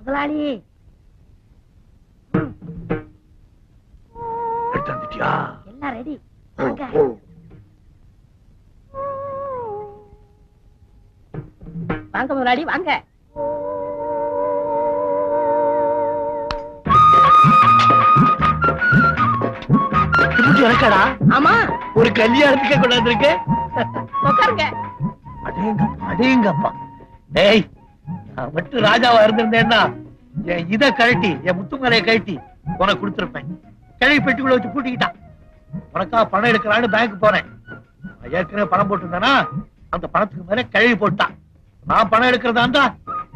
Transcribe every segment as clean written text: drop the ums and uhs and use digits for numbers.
முதலாளி எடுத்துட்டியா? எல்லாம் ரெடி. வாங்க முதலாளி வாங்க. எனக்கடா? ஆமா, ஒரு கல்யாணத்துக்கே கொண்டாந்துருக்கு. உட்காருங்க. அடேங்கப்பா. டேய், நான் மட்டும் ராஜாவா இருந்திருந்தேன்னா என் இதை கழட்டி என் முத்துமலையை கழட்டி உனக்கு கொடுத்துருப்பேன். கிழவி பெட்டிக்குள்ள வச்சு பூட்டிக்கிட்டான். உனக்கா பணம் எடுக்கலான்னு பேங்க் போனேன். நான் ஏற்கனவே பணம் போட்டுருந்தேன்னா அந்த பணத்துக்கு மேல கிழவி போட்டான். நான் பணம் எடுக்கிறதா இருந்தா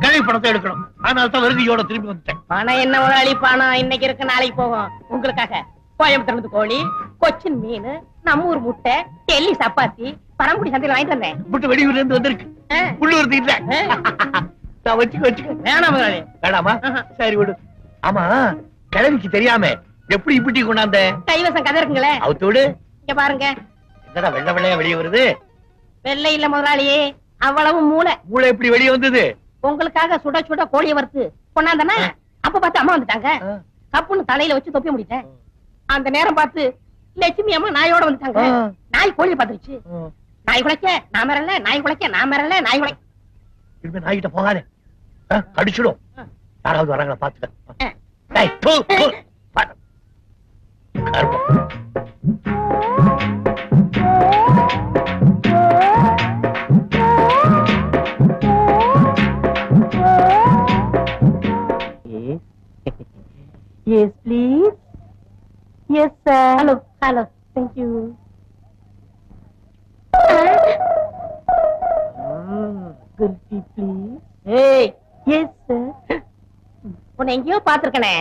கிழவி பணத்தை எடுக்கணும். அதனால தான் வருகையோட திரும்பி வந்துட்டேன். பணம் என்ன முதலாளி, பணம் இன்னைக்கு இருக்கு நாளைக்கு போகும். உங்களுக்காக கோயம்புத்தூர்ல கோழி, கொச்சின் மீன், நம்ம ஊர் முட்டை, டெல்லி சப்பாத்தி, பரம்புடி சந்தையில வாங்கிட்டு வந்தேன். முட்டை வெளியூர்ல இருந்து வந்திருக்கு. உள்ளூர் இல்ல. நான் வச்சுக்க. வேணாம் முதலாளி. வேணாமா? சரி விடு. ஆமா, கிழவிக்கு தெரியாம எப்படி இப்படி கொண்டாந்த? கைவசம் கதை இருக்குங்களே, அவுத்தோடு. இங்க பாருங்க. என்னடா வெள்ளை வெள்ளையா வெளியே வருது? வெள்ளை இல்ல முதலாளியே, அவ்வளவு மூளை. மூளை எப்படி வெளியே வந்தது? உங்களுக்காக சுட சுட கோழியை வறுத்து கொண்டாந்தனா அப்ப பார்த்து அம்மா வந்துட்டாங்க. கப்புன்னு தலையில வச்சு தொப்பி முடிட்டேன். அந்த நேரம் பார்த்து லட்சுமி அம்மா நாயோட வந்துட்டாங்க. நாய் கோழியை பார்த்துருச்சு. நாய் குலைக்க நான் மிரல, நாய் குலைக்க நான் மிரல, நாய் குலைக்க. இனிமே நாய்கிட்ட போகாதே, கடிச்சிடும். யாராவது வராங்களா பாத்துக்க. Yes, please. Yes, sir. Hello. Thank you. Coffee, please. Hey. Yes, sir. உன்னை எங்கேயோ பாத்துருக்கனே.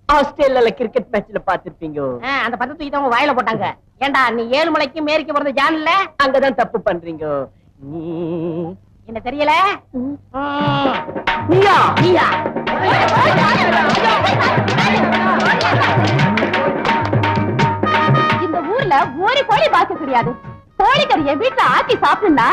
ஆஸ்திரேலியால கிரிக்கெட் மேட்ச்ல பாத்திருப்பீங்க. அந்த பத்து தூக்கி உங்க வாயில போட்டாங்க. ஏண்டா நீ 7 மலைக்கு மேரிக்கு போறது ஜான்ல? அங்கதான் தப்பு பண்றீங்க. நீ என்ன தெரியல? நீயா? இந்த ஊர்ல ஒரு கோழி பாக்க கிடையாது. கோழிக்கறியை வீட்டுல ஆக்கி சாப்பிடுனா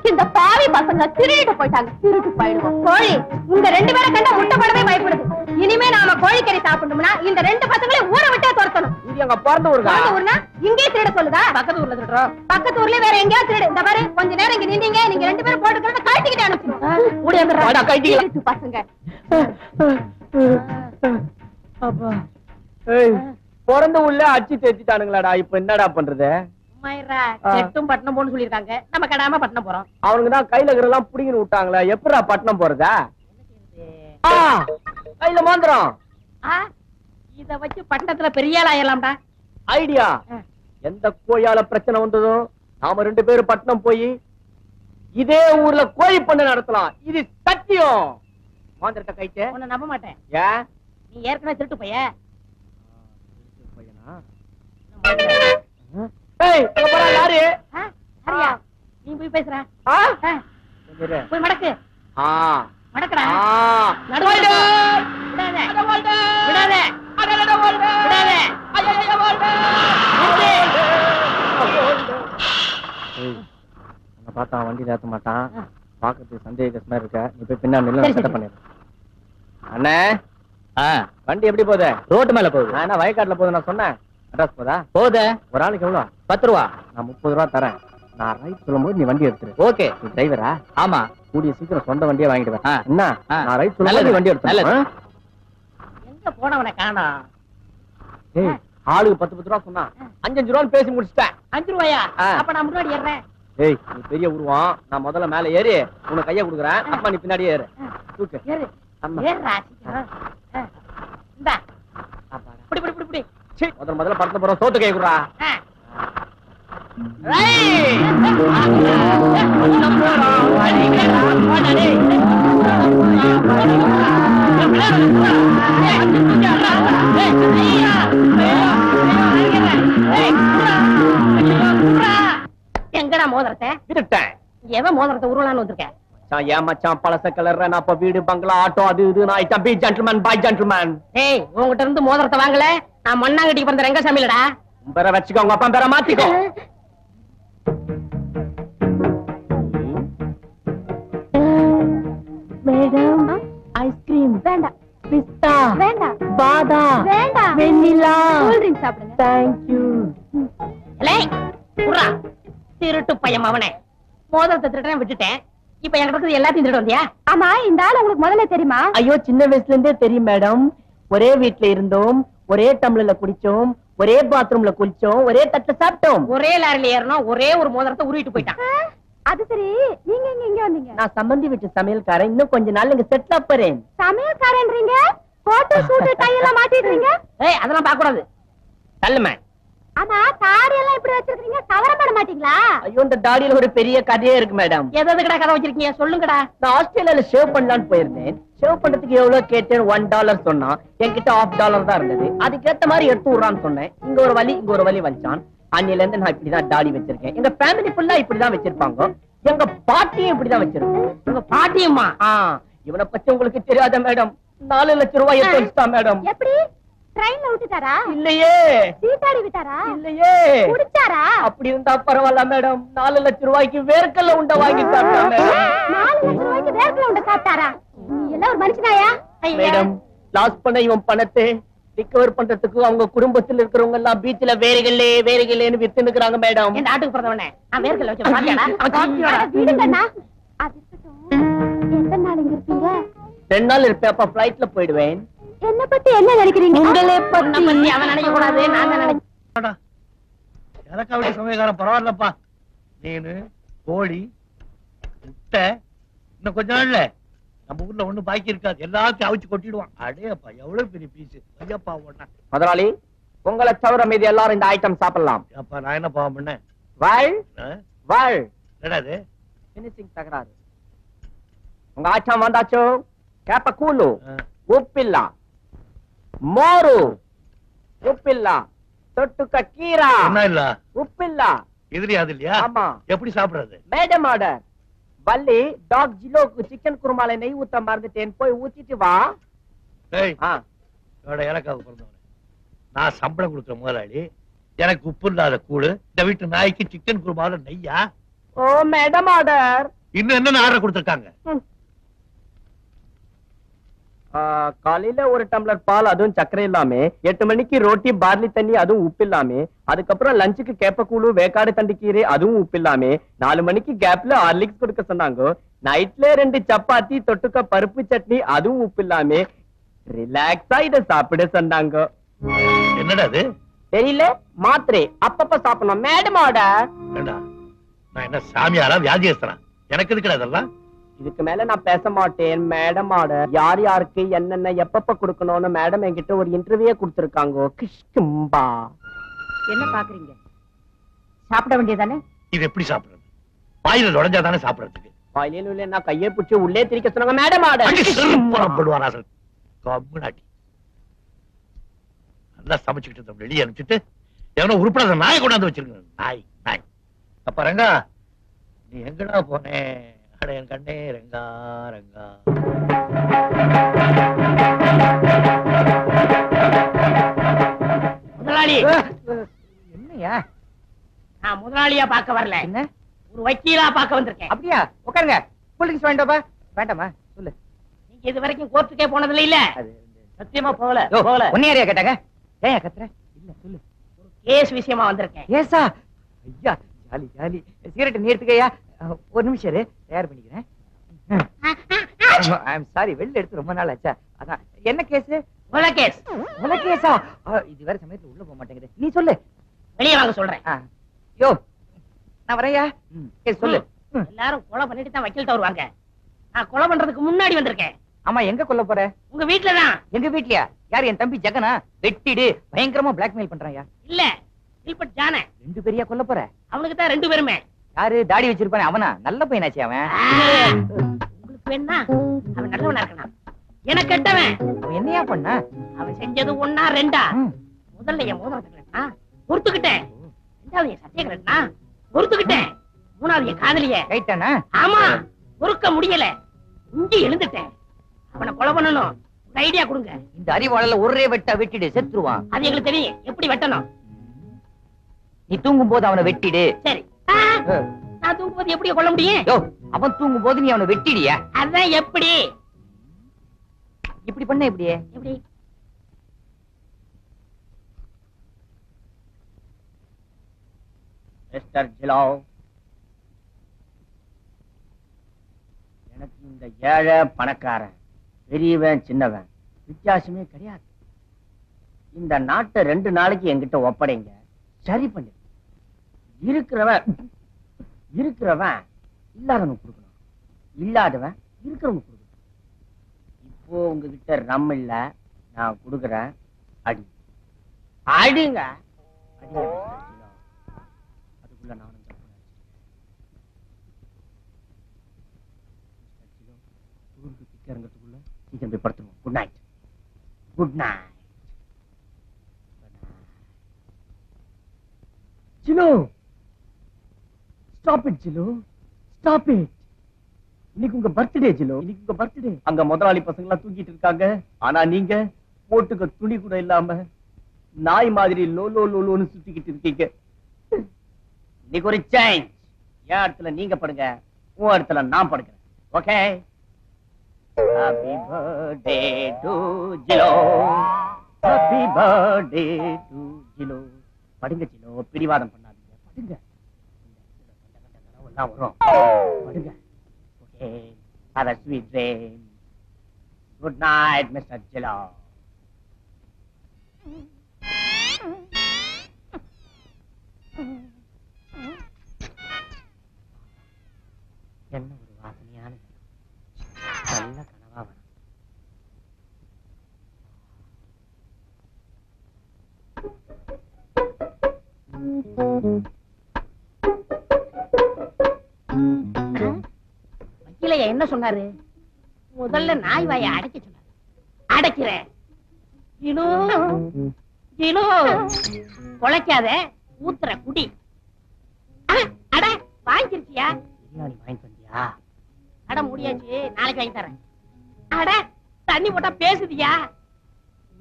இந்த பாவி பசங்க திருடிட்டு போயிட்டாங்க. திருட்டு போயிடுவோம். கோழி உங்க 2 பேரை கண்ட முட்டை படவே பயப்படுது. இனிமே நாம கோழிக்கறி சாப்பிடணும்னா இந்த 2 பசங்களையும் ஊரை விட்டே துரத்தணும். இது எங்க பிறந்த ஊர்னா இங்கே திருட சொல்லுதா? பக்கத்து ஊர்ல திருடுறோம். பக்கத்து ஊர்ல வேற எங்கேயாவது திருடு. இந்த பாரு, கொஞ்ச நேரம் இங்க நின்னீங்க, நீங்க 2 பேரும் போட்டுக்கிறத கழட்டிக்கிட்டே அனுப்பிச்சிடும். ஓடி வந்துடுறாங்க பசங்க. அப்பா, பிறந்த ஊர்ல அடிச்சு தேத்திட்டானுங்களாடா. இப்ப என்னடா பண்றது? கெட்டும் பட்டணம் போன்னு சொல்லிருக்காங்க. நம்ம கடாம பட்டணம் போறோம். அவனுக்கு தான் கையில இருக்கிறதெல்லாம் புடிங்கன்னு விட்டாங்களே. எப்படா பட்டணம் போறதா? கையில மாந்திரம். இத வச்சு பட்டணத்துல பெரிய ஆள் ஆயிரலாம்டா. ஐடியா. எந்த கோயால பிரச்சனை வந்ததோ நாம 2 பேரும் பட்டணம் போய் இதே ஊர்ல கோழி பண்ண நடத்தலாம். இது சத்தியம். மாந்திரத்தை கைட்டு உன்னை நம்ப மாட்டேன். ஏன்? நீ ஏற்கனவே திருட்டு போய. யாரு? நீ போய் பேசுற. போய் மடக்கு. மடக்கடா. பார்த்தா வண்டி ஏத்த மாட்டான். பாக்கிறதுக்கு சந்தேக மாதிரி இருக்க. நீ போய் பின்னாடி செட்டப் பண்ணிடு. அண்ணே, வண்டி எப்படி போகுது? ரோட்டு மேல போகுது. நான் என்ன வயக்காட்டுல போகுது நான் சொன்னேன். அட்ரஸ் போதா? போகுது. ஒரு ஆளுக்கு எவ்வளவு? 10 ரூபா. நான் 30 ரூபா தரேன். நான் ரைட் சொல்லும்போது நீ வண்டி எடுத்துரு. ஓகே. நீ டிரைவரா? ஆமா. கூடிய சீக்கிரம் சொந்த வண்டியை வாங்கிடுவேன். என்ன? நான் ரைட் சொல்லும்போது வண்டி எடுத்து. எங்க போனவனை காணோம். ஏய், ஆளுக்கு 10 ரூபா சொன்னா 5 ரூபான்னு பேசி முடிச்சிட்டேன். 5 ரூபாயா? அப்ப நான் முன்னாடி ஏறேன். ஏய், நீ பெரிய உருவம். நான் முதல்ல மேல ஏறி உனக்கு கைய கொடுக்குறேன். அப்பா நீ பின்னாடி ஏறு. தூக்கு. ஏறு. ஏறுடா. இந்தா. புடி புடி புடி புடி. சீ, முதல்ல படத்துல போறோம். சோத்து கை குடுறா. எங்கடா மோதிரத்தை? விட்டுட்டேன். எவன் மோதிரத்தை உருளான்னு வந்திருக்கேன்? ஏன் மச்சான் பழச கலர் நான் அப்ப வீடு பங்களா ஆட்டோ அது இது நான் ஐட்டம் பி ஜென்டில்மேன் பை ஜென்டில்மேன். ஏய், உங்ககிட்ட இருந்து மோதிரத்தை வாங்கல. நான் மண்ணாங்கட்டி பிறந்த ரங்கசாமிலடா. பேரை வச்சுக்கோ, உங்க அப்பா பேரை மாத்திக்கோ. மேடம், ஐஸ்கிரீம் வேண்டாம். பிஸ்தா வேண்டாம் பாதாம் வேண்டாம் வெண்ணிலா கூல் ட்ரிங்க் சாப்பிடுங்க தேங்க்யூ. திருட்டு பையன் அவனே மோதிரத்தை திருட்டேன் விட்டுட்டேன். இப்ப என்கிட்ட எல்லாத்தையும் திருட வந்தியா? ஆமா இந்த ஆள் உங்களுக்கு முதல்ல தெரியுமா? ஐயோ சின்ன வயசுல இருந்தே தெரியும் மேடம். ஒரே வீட்ல இருந்தோம், ஒரே டம்ளர்ல குடிச்சோம், ஒரே பாத்ரூம்ல குளிச்சோம், ஒரே தட்டுல சாப்பிட்டோம். ஒரே லாரில ஏறணும், ஒரே ஒரு மோதிரத்தை உருவிட்டு போயிட்டான். அது சரி, நீங்க இங்க வந்தீங்க? நான் சம்பந்தி வீட்டு சமையல்காரன். இன்னும் கொஞ்ச நாள் இங்க செட்டில் ஆப்பறேன். சமையல்காரன்றீங்க, கோட்டு சூட்டு டை எல்லாம் மாட்டிடுறீங்க. ஏய் அதெல்லாம் பார்க்க கூடாது. தள்ளுமே. ஆமா தாடி எல்லாம் இப்படி வச்சிருக்கீங்க, கவர பண்ண மாட்டீங்களா? ஐயோ இந்த தாடியில ஒரு பெரிய கதையே இருக்கு மேடம். எதுக்குடா கதை வச்சிருக்கீங்க சொல்லுங்கடா. நான் ஆஸ்திரேலியால ஷேவ் பண்ணலான்னு போயிருந்தேன். ஷேவ் பண்றதுக்கு எவ்வளவு கேட்டேன்? $1 சொன்னா. என்கிட்ட $1/2 தான் இருந்தது. அதுக்கேத்த மாதிரி எடுத்து விடுறான்னு சொன்னேன். இங்க ஒரு வலி இங்க ஒரு வலி வச்சான். அன்னில இருந்து நான் இப்படிதான் தாடி வச்சிருக்கேன். எங்க ஃபேமிலி ஃபுல்லா இப்படிதான் வச்சிருப்பாங்க. எங்க பாட்டியும் இப்படிதான் வச்சிருக்கோம். உங்க பாட்டியம்மா இவனை பத்தி உங்களுக்கு தெரியாத மேடம். 4 லட்சம் ரூபாய் எடுத்து வச்சுட்டான் மேடம். எப்படி ட்ரெயின்ல விட்டுட்டாரா? இல்லையே. சீட்டாடி விட்டாரா? இல்லையே. குடிச்சாரா? அப்படி இருந்தா பரவாயில்ல மேடம். 4 லட்சம் ரூபாய்க்கு வேர்க்கல்ல உண்டை வாங்கி சாப்பிட்டான் மேடம். 4 லட்சம் ரூபாய்க்கு வேர்க்கல உண்ட சாப்பிட்டாரா? நீ எல்லாம் ஒரு மனுஷனாயா? மேடம் லாஸ் பண்ண இவன் பணத்தை ரிகவர் பண்றதுக்கு அவங்க குடும்பத்துல இருக்கிறவங்க எல்லாம் பீச்ல வேறுகளேன்னு வித்து நிக்கிறாங்க மேடம். என் நாட்டுக்கு பிறந்தவனே நான் வேர்க்கல வச்சு பாத்தியாடா? அட விடுங்கண்ணா. அது இருக்கட்டும். எத்தனை நாள் இங்க இருப்பீங்க? 2 நாள் இருப்பேன். அப்ப பிளைட்ல போயிடுவேன். என்ன பத்தி என்ன நினைக்கிறீங்க? உங்களை உன்னை பத்தி அவன் நினைக்க கூடாது, நான் தான் நினைக்கிறேன். எனக்கா வீட்டு சமயக்காரன் பரவாயில்லப்பா. மீனு கோழி முட்டை இன்னும் கொஞ்ச நாள்ல நம்ம ஊர்ல ஒண்ணு பாக்கி இருக்காது. எல்லாத்தையும் அவிச்சு கொட்டிடுவான். அடேப்பா எவ்வளவு பெரிய பீஸ். ஐயப்பா ஒண்ணா முதலாளி உங்களை தவிர மீதி எல்லாரும் இந்த ஐட்டம் சாப்பிடலாம். அப்பா நான் என்ன பாவம் பண்ணேன்? என்னது பினிஷிங் தகராறு. உங்க ஐட்டம் வந்தாச்சோ? கேப்ப கூலு உப்பில்ல, மோரு உப்பில்ல, தொட்டுக்க கீரா என்ன இல்ல உப்பில்ல. எதிரியா அது இல்லையா? ஆமா. எப்படி சாப்பிடுறது? Madam order. வள்ளி டாக் ஜிலோக்கு சிக்கன் குருமால நெய் ஊத்த மறந்துட்டேன், போய் ஊத்திட்டு வா. ஏய் எனக்காக பிறந்தவன். நான் சம்பளம் கொடுக்குற முதலாளி. எனக்கு உப்பு இல்லாத கூழு, இந்த வீட்டு நாய்க்கு சிக்கன் குருமால நெய்யா? ஓ மேடம் ஆர்டர். இன்னும் என்ன ஆர்டர் கொடுத்திருக்காங்க? காலையில ஒரு டம்ளர் பால், அதுவும் சக்கரை இல்லாம. 8 மணிக்கு ரோட்டி பார்லி தண்ணி, அதுவும் உப்பு இல்லாம. அதுக்கப்புறம் லஞ்சுக்கு கேப்பக்கூழு வேக்காடு தண்டிக்கீரை, அதுவும் உப்பு இல்லாம. 4 மணிக்கு கேப்ல ஹார்லிக்ஸ் கொடுக்க சொன்னாங்க. நைட்ல 2 சப்பாத்தி தொட்டுக்க பருப்பு சட்னி, அதுவும் உப்பு இல்லாம. ரிலாக்ஸா இத சாப்பிட சொன்னாங்க. என்னடா அது? தெரியல, மாத்திரை அப்பப்ப சாப்பிடணும். Madam order. நான் என்ன சாமியாரா வியாதியஸ்தனா? எனக்கு எதுக்குடா இதெல்லாம்? இதுக்கு மேல நான் பேச மாட்டேன். Madam order. யார் யாருக்கு என்னென்ன எப்பப்ப கொடுக்கணும்னு மேடம் என்கிட்ட ஒரு இன்டர்வியூ கொடுத்திருக்காங்க. கிஷ்கும்பா. என்ன பாக்குறீங்க? சாப்பிட வேண்டியதானே? இது எப்படி சாப்பிடுறது? வாயில நுழைஞ்சாதானே சாப்பிடுறதுக்கு. வாயில இல்லைன்னா கையை பிடிச்சி உள்ளே திரிக்க சொன்னாங்க. Madam order. கம்முனாட்டி நல்லா சமைச்சுக்கிட்டு வெளியே அனுப்பிச்சுட்டு எவனோ உருப்படாத நாயை கொண்டாந்து வச்சிருக்க. நாய் நாய். அப்ப ரங்கா நீ எங்கடா போனே? அட என் கண்ணே ரங்கா ரங்கா. முதலாளி என்னையா? நான் முதலாளியா பார்க்க வரல, என்ன ஒரு வக்கீலா பார்க்க வந்திருக்கேன். அப்படியா? உட்காருங்க. கூல்ட்ரிங்க்ஸ் வேண்டாமா? வேண்டாமா சொல்லு. நீங்க இது வரைக்கும் கோர்ட்டுக்கே போனதில்ல இல்ல? சத்தியமா போகல. ஒன்னையாரியா கேட்டாங்க? ஏன் கத்துற? இல்ல சொல்லு. ஒரு கேஸ் விஷயமா வந்திருக்கேன். ஏசா? ஐயா ஜாலி ஜாலி. சிகரெட் நீ எடுத்துக்கயா? ஒரு நிமிஷம் இரு, தயார் பண்ணிக்கிறேன். ஐ அம் சாரி, வெளில எடுத்து ரொம்ப நாள் ஆச்சா. அதான் என்ன கேஸ்? கொலை கேஸ். கொலை கேஸா? இது வேற சமயத்துல உள்ள போக மாட்டேங்குது. நீ சொல்லு. வெளியே வாங்க சொல்றேன். யோ நான் வரையா? கேஸ் சொல்லு. எல்லாரும் கொலை பண்ணிட்டு தான் வக்கீல்ட்ட வருவாங்க. நான் கொலை பண்றதுக்கு முன்னாடி வந்திருக்கேன். ஆமா, எங்க கொல்ல போற? உங்க வீட்டுலதான். எங்க வீட்லயா? யார்? என் தம்பி ஜெகனா? வெட்டிடு. பயங்கரமா பிளாக்மெயில் பண்றாயா? இல்ல, இல்பட் ஜான. 2 பேரையா கொல்ல போற? அவனுக்கு தான் 2 பேருமே. யாரு? தாடி வச்சிருப்பானே அவனா? நல்ல பையனாச்சு அவன். உங்களுக்கு வேணா அவன் நல்லவனா இருக்கான். எனக்கு கெட்டவன். அவன் என்னையா பண்ண? அவன் செஞ்சது 1 2. முதல்ல என் மோதிரத்தை கட்டினா பொறுத்துக்கிட்டேன். 2வது என் சத்திய கட்டினா பொறுத்துக்கிட்டேன். 3வது என் காதலிய ரைட்டானா? ஆமா, பொறுக்க முடியல. இஞ்சி எழுந்துட்டேன். அவனை கொலை பண்ணணும். ஒரு ஐடியா கொடுங்க. இந்த அறிவாளல ஒரே வெட்டா வெட்டிடு, செத்துருவான். அது எங்களுக்கு தெரியும் எப்படி வெட்டணும். நீ தூங்கும் போது அவனை வெட்டிடு. சரி. நான் தூங்கும்போது எப்படி கொல்ல முடியும்? அவன் தூங்கும் போது நீ அவனை வெட்டிடியா? அதான் எப்படி? இப்படி பொண்ணு இப்படியே எப்படி மிஸ்டர் ஜிலோ, எனக்கு இந்த ஏழை பணக்காரன், பெரியவன் சின்னவன் வித்தியாசமே கிடையாது. இந்த நாட்டை 2 நாளைக்கு என்கிட்ட ஒப்படைங்க, சரி பண்ணு. இருக்கிறவன் இல்லாதவனுக்கு கொடுக்கணும், இல்லாதவன் இருக்கிறவனுக்கு கொடுக்கணும். இப்போ உங்ககிட்ட ரம் இல்ல, நான் கொடுக்குறேன். அடி அடிங்க, அடிங்க. அதுக்குள்ள நானும் இறங்கிறதுக்குள்ள சீக்கிரம் போய் படுத்துருவோம். Good night. Good night. Jilu, stop it Jilu, stop it. இன்னைக்கு உங்க பர்த்டே ஜிலு, இன்னைக்கு உங்க பர்த்டே. அங்க முதலாளி பசங்க எல்லாம் தூங்கிட்டு இருக்காங்க, ஆனா நீங்க போட்டுக்க துணி கூட இல்லாம நாய் மாதிரி லோ லோ லோன்னு சுத்திக்கிட்டு இருக்கீங்க. இன்னைக்கு ஒரு சேஞ்ச். என் இடத்துல நீங்க படுங்க, உன் இடத்துல நான் படுக்கிறேன். Okay? Happy birthday to Jilo. Happy birthday to Jilo. படுங்க ஜிலோ, பிடிவாதம் பண்ணாதீங்க, படுங்க. எல்லாம் வரும், படுங்க. Okay, have a sweet dream. Good night, Mr. Jilo. என்ன ஒரு வாசனையான நல்ல கனவா வரும். வக்கீலையா என்ன சொன்னாரு? முதல்ல நாய் வாயை அடைக்க சொன்னாரு. அடைக்கிறேன். ஜிலு, ஜிலு, குலைக்காத, ஊத்துற குடி. அட வாங்கிருச்சியா? பிரியாணி வாங்கி தந்தியா? அட முடியாச்சு, நாளைக்கு வாங்கி தரேன். அட தண்ணி போட்டா பேசுதியா?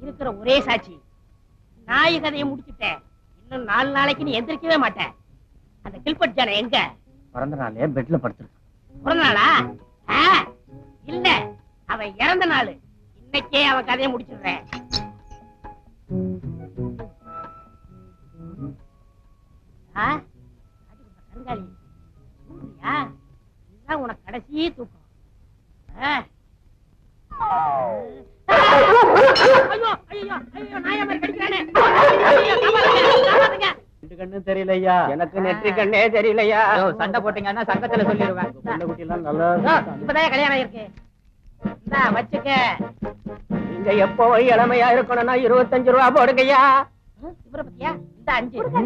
இருக்கிற ஒரே சாட்சி. நாய் கதையை முடிச்சுட்டேன். இன்னும் 4 நாளைக்கு நீ எந்திரிக்கவே மாட்டேன். அந்த கில்பட் ஜான எங்க? பிறந்த நாளே பெட்ல படுத்திருக்கான். பிறந்த நாளா? இல்ல, அவன் இறந்த நாள். இன்னைக்கே அவன் கதையை முடிச்சிடுறேன். கருங்காலி இதுதான் உனக்கு கடைசி தூக்கம். ஐயோ ஐயோ ஐயோ, நாயா மாதிரி கடிக்கிறானே. கண்ணு தெரியலையா? எனக்கு நெற்றி கண்ணே தெரியலையா? சண்டை போட்டீங்கன்னா சங்கத்துல சொல்லிடுவேன். குட்டி எல்லாம் நல்லா இப்பதான் கல்யாணம் இருக்கு. இந்தா வச்சுக்க. நீங்க எப்போ இளமையா இருக்கணும்னா 25 ரூபா போடுங்கய்யா. இவரை பத்தியா? இந்த 5.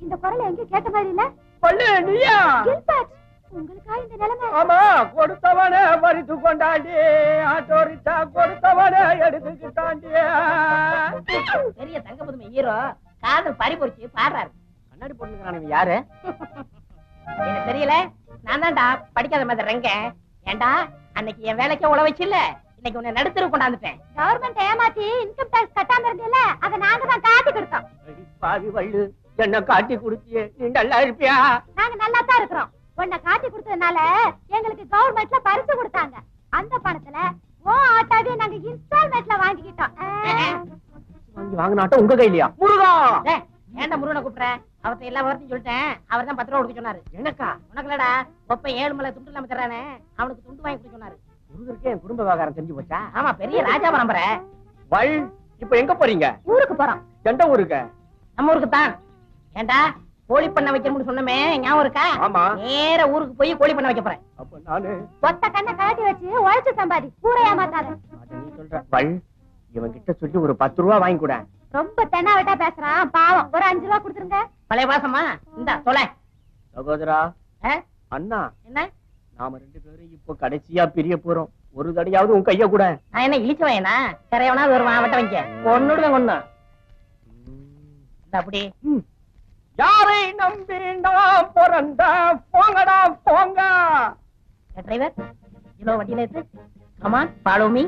இந்த குரல் எங்க கேட்ட மாதிரி இல்ல? பள்ளு நீயா? உங்களுக்கா இந்த நிலைமை? ஆமா, கொடுத்தவனே மறித்து கொண்டாண்டி, ஆட்டோரிச்சா கொடுத்தவனே எடுத்துக்கிட்டாண்டி. பெரிய தங்க புதுமை ஹீரோ காதல் பறிபொறிச்சு பாடுறாரு. கண்ணாடி போட்டுக்கிறான். யாரு? எனக்கு தெரியல. நான் தான்டா படிக்காத மாதிரி ரெங்க. ஏண்டா அன்னைக்கு என் வேலைக்கே உழ வச்சு இல்ல, இன்னைக்கு உன்னை நடுத்தர கொண்டாந்துட்டேன். கவர்மெண்ட் ஏமாத்தி இன்கம் டாக்ஸ் கட்டாம இருந்தீல்ல, அத நாங்க தான் காட்டி கொடுத்தோம். பாவி வள்ளு, என்ன காட்டி கொடுத்தியே, நீ நல்லா இருப்பியா? நாங்க நல்லா தான் இருக்கிறோம். உன்னை காட்டி கொடுத்ததுனால எங்களுக்கு கவர்மெண்ட்ல பரிசு கொடுத்தாங்க. அந்த பணத்துல ஆட்டாவே நாங்க இன்ஸ்டால்மெண்ட்ல வாங்கிக்கிட்டோம். வாங்கினாட்டம் உங்க கையிலயா? முருகா, ஏன்டா முருகனை கூப்பிடுற? அவர்த்த எல்லா வார்த்தையும் சொல்லிட்டேன். அவர் தான் 10 ரூபா கொடுக்க சொன்னாரு. எனக்கா? உனக்கு இல்லடா, ஒப்ப 7 மலை துண்டு இல்லாம தர்றானே, அவனுக்கு துண்டு வாங்கி கொடுக்க சொன்னாரு. முருகருக்கு என் குடும்ப விவகாரம் தெரிஞ்சு போச்சா? ஆமா, பெரிய ராஜா பரம்பரை. வள், இப்ப எங்க போறீங்க? ஊருக்கு போறோம். எந்த ஊருக்கு? நம்ம ஊருக்கு தான். ஏண்டா கோழி பண்ண வைக்கணும்னு சொன்னமே ஞாபகம் இருக்கா? ஆமா. நேர ஊருக்கு போய் கோழி பண்ண வைக்க போறேன். அப்ப நானு ஒத்த கண்ணை கழட்டி வச்சு உழைச்சு சம்பாதி, கூரை ஏமாத்தாத. அத நீ சொல்ற. வள், இவன் கிட்ட சொல்லி ஒரு 10 ரூபா வாங்கி கூட. ரொம்ப தென்னாவட்டா பேசுறான், பாவம். ஒரு 5 ரூபா கொடுத்துருங்க. பழைய வாசமா? இந்தா தொலை. சகோதரா, அண்ணா, என்ன நாம 2 பேரும் இப்போ கடைசியா பிரிய போறோம். ஒரு தடையாவது உன் கைய கூட. நான் என்ன இழிச்சவனா? கரையவனா வருவான், வட்ட வைக்க ஒன்னுடுவேன் ஒண்ணு. அப்படி யாரை நம்பி நான் பிறந்த, போங்கடா போங்க. டிரைவர், இவ்வளவு வண்டியில ஏத்து. Come on, follow me.